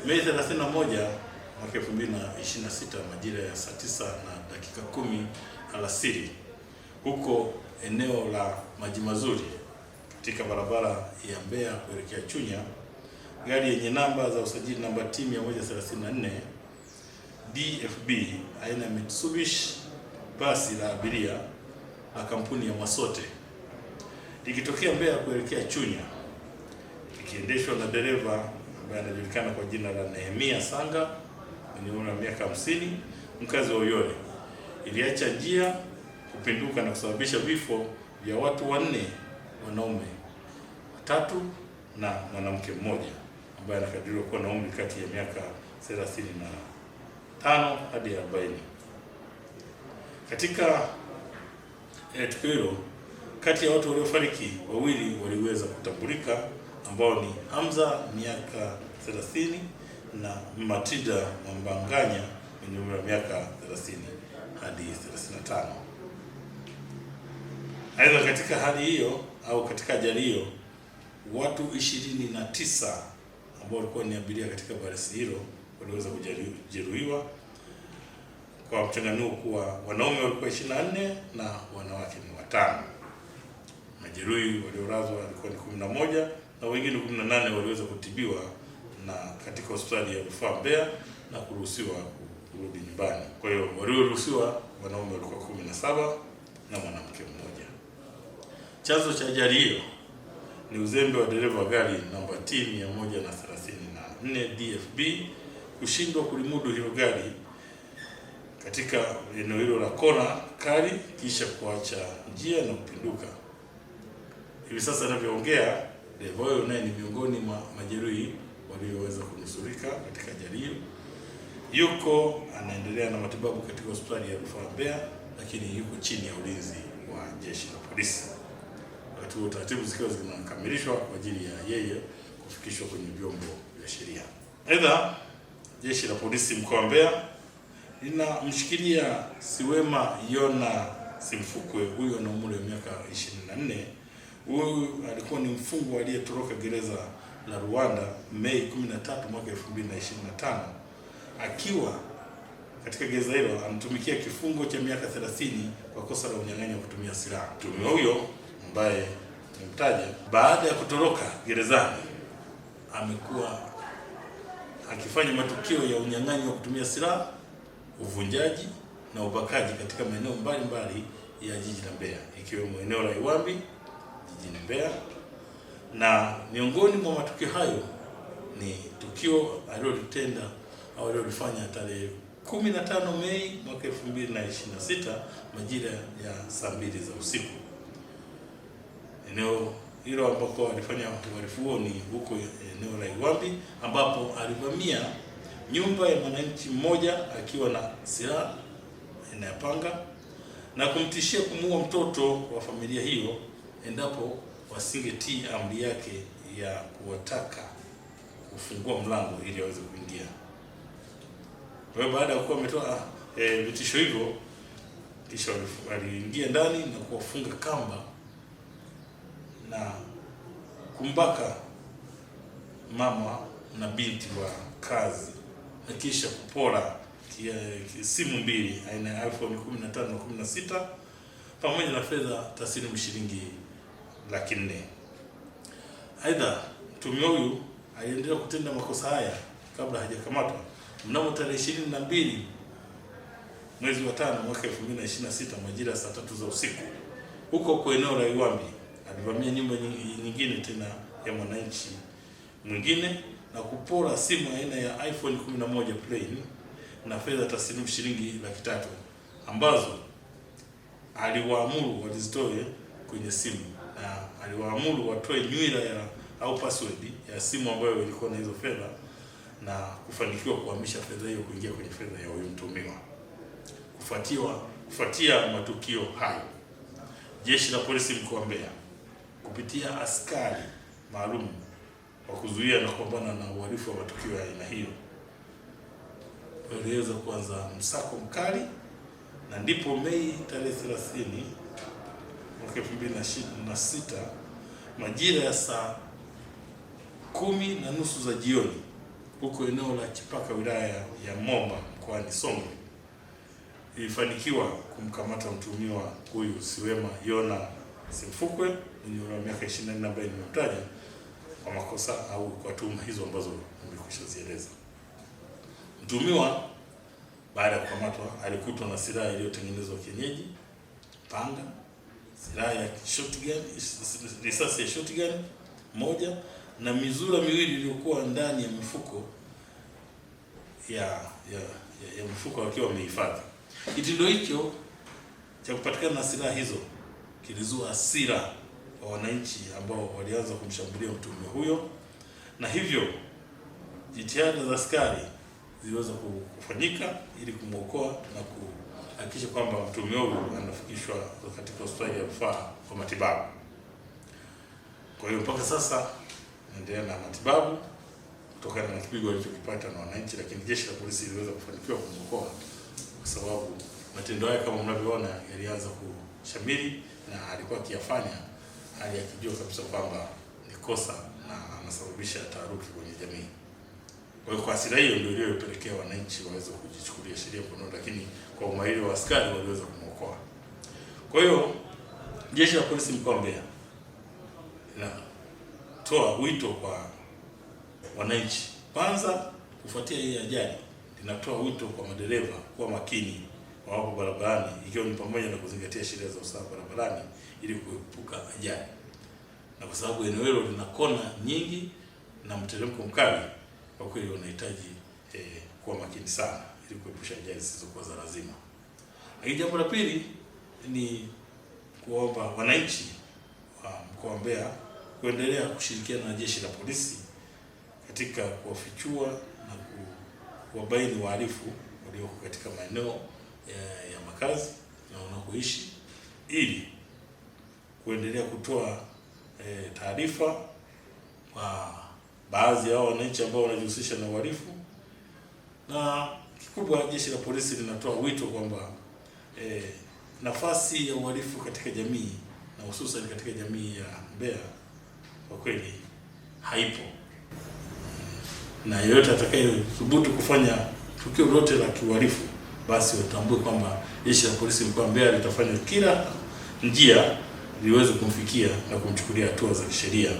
Mei 31 mwaka 2026 majira ya saa 9:10 alasiri huko eneo la Maji Mazuri katika barabara ya Mbeya kuelekea Chunya, gari yenye namba za usajili namba T 134 DFB aina ya Mitsubishi basi la abiria la kampuni ya Masote likitokea Mbeya kuelekea Chunya, ikiendeshwa na dereva ambaye anajulikana kwa jina la Nehemia Sanga mwenye umri wa miaka 50, mkazi wa Uyole, iliacha njia kupinduka na kusababisha vifo vya watu 4, wanaume 3 na mwanamke mmoja ambaye anakadiriwa kuwa na umri kati ya miaka 35 hadi 40. Katika tukio hilo, kati ya watu waliofariki, wawili waliweza kutambulika ambao ni Hamza miaka 30 na Matilda Mwambanganya mwenye umri wa miaka 30 hadi 35. Aidha, katika hali hiyo au katika ajali hiyo, watu 29 ambao walikuwa ni abiria katika basi hilo waliweza kujeruhiwa kwa mchanganuo kuwa wanaume walikuwa 24 na wanawake ni 5. Majeruhi waliolazwa walikuwa ni 11 na wengine 18 waliweza kutibiwa na katika hospitali ya Rufaa Mbeya na kuruhusiwa kurudi nyumbani. Kwa hiyo walioruhusiwa wanaume walikuwa 17 na mwanamke mmoja. Chanzo cha ajali hiyo ni uzembe wa dereva wa gari namba T 134 DFB kushindwa kulimudu hilo gari katika eneo hilo la kona kali kisha kuacha njia na kupinduka. Hivi sasa ninavyoongea, dereva huyo naye ni miongoni mwa majeruhi walioweza kunusurika katika ajali hiyo. Yuko anaendelea na matibabu katika hospitali ya Rufaa Mbeya, lakini yuko chini ya ulinzi wa jeshi la polisi. Wakati huo taratibu zikiwa zinakamilishwa kwa ajili ya yeye kufikishwa kwenye vyombo vya sheria. Aidha, jeshi la polisi mkoa wa Mbeya linamshikilia Siwema Yona Simfukwe, huyo ana umri wa miaka 24. Huyu alikuwa ni mfungwa aliyetoroka gereza la Rwanda Mei 13 mwaka 2025. Akiwa katika gereza hilo anatumikia kifungo cha miaka 30 kwa kosa la unyang'anyi wa kutumia silaha. Mtuhumiwa huyo ambaye nimemtaja, baada ya kutoroka gerezani amekuwa akifanya matukio ya unyang'anyi wa kutumia silaha, uvunjaji na ubakaji katika maeneo mbalimbali ya jiji la Mbeya, ikiwemo eneo la Iwambi jijini Mbeya. Na miongoni mwa matukio hayo ni tukio alilotenda au alilofanya tarehe 15 Mei mwaka 2026 majira ya saa 2 za usiku. Eneo hilo ambako alifanya uhalifu huo ni huko eneo la Iwambi, ambapo alivamia nyumba ya mwananchi mmoja akiwa na silaha aina ya panga na kumtishia kumuua mtoto wa familia hiyo endapo wasingetii amri yake ya kuwataka kufungua mlango ili aweze kuingia. Kwa hiyo baada ya kuwa ametoa vitisho hivyo, kisha aliingia ndani na kuwafunga kamba na kumbaka mama na binti wa kazi na kisha kupora simu 2 aina ya iPhone 15 na 16 pamoja na fedha taslimu shilingi 400,000. Aidha, mtuhumiwa huyu aliendelea kutenda makosa haya kabla hajakamatwa. Mnamo tarehe 22 mwezi wa 5 mwaka 2026 majira ya saa 3 za usiku huko kwa eneo la Iwambi alivamia nyumba nyingine tena ya mwananchi mwingine na kupora simu aina ya iPhone 11 plain na fedha taslimu shilingi 300,000 ambazo aliwaamuru walizitoe kwenye simu na aliwaamuru watoe nywila au password ya simu ambayo ilikuwa na hizo fedha na kufanikiwa kuhamisha fedha hiyo kuingia kwenye fedha ya huyo mtuhumiwa. Kufuatia matukio hayo, jeshi la polisi mkoa wa Mbeya kupitia askari maalum wa kuzuia na kupambana na uhalifu wa matukio ya aina hiyo waliweza kuanza msako mkali, na ndipo Mei tarehe 30 mwaka 2026 majira ya saa 10:30 za jioni huko eneo la Chipaka wilaya ya Momba mkoani Songwe ilifanikiwa kumkamata mtuhumiwa huyu Siwema Yona Simfukwe mwenye umri wa miaka 24 ambaye nimemtaja kwa makosa au kwa tuhuma hizo ambazo nimekwishazieleza. Mtuhumiwa baada ya kukamatwa alikutwa na silaha iliyotengenezwa kienyeji, panga, silaha ya shotgun, risasi ya shotgun moja na mizura miwili iliyokuwa ndani ya mifuko ya mifuko wakiwa wamehifadhi. Kitendo hicho cha kupatikana na silaha hizo kilizua hasira wa wananchi ambao walianza kumshambulia mtuhumiwa huyo, na hivyo jitihada za askari ziliweza kufanyika ili kumwokoa na kuhakikisha kwamba mtuhumiwa huyo anafikishwa katika hospitali ya rufaa kwa matibabu. Kwa hiyo mpaka sasa endelea na matibabu kutokana na kipigo alichokipata na wananchi, lakini jeshi la polisi liliweza kufanikiwa kumwokoa kwa sababu matendo haya kama mnavyoona yalianza kushamiri na alikuwa akiyafanya hali akijua kabisa kwamba ni kosa na anasababisha taharuki kwenye jamii. Kwa hiyo kwa hasira hiyo ndio iliyopelekea wananchi waweze kujichukulia sheria mkononi, lakini kwa umahiri wa askari waliweza kumwokoa. Kwa hiyo jeshi la polisi mkoa wa Mbeya linatoa wito kwa wananchi, kwanza kufuatia hii ajali linatoa wito kwa madereva kuwa makini wapo barabarani, ikiwa ni pamoja na kuzingatia sheria za usalama barabarani ili kuepuka ajali. Na kwa sababu eneo hilo lina kona nyingi na mteremko mkali, kwa kweli wanahitaji kuwa makini sana ili kuepusha ajali zisizokuwa za lazima. Lakini jambo la pili ni kuomba wananchi wa mkoa wa Mbeya kuendelea kushirikiana na jeshi la polisi katika kuwafichua na kuwabaini wahalifu walioko katika maeneo ya makazi na wanakoishi ili kuendelea kutoa taarifa kwa baadhi ya wananchi ambao wanajihusisha na uhalifu. Na kikubwa jeshi la polisi linatoa wito kwamba nafasi ya uhalifu katika jamii na hususan katika jamii ya Mbeya kwa kweli haipo, na yeyote atakayethubutu kufanya tukio lolote la kiuhalifu basi watambue kwamba jeshi la polisi mkoa wa Mbeya litafanya kila njia liweze kumfikia na kumchukulia hatua za kisheria.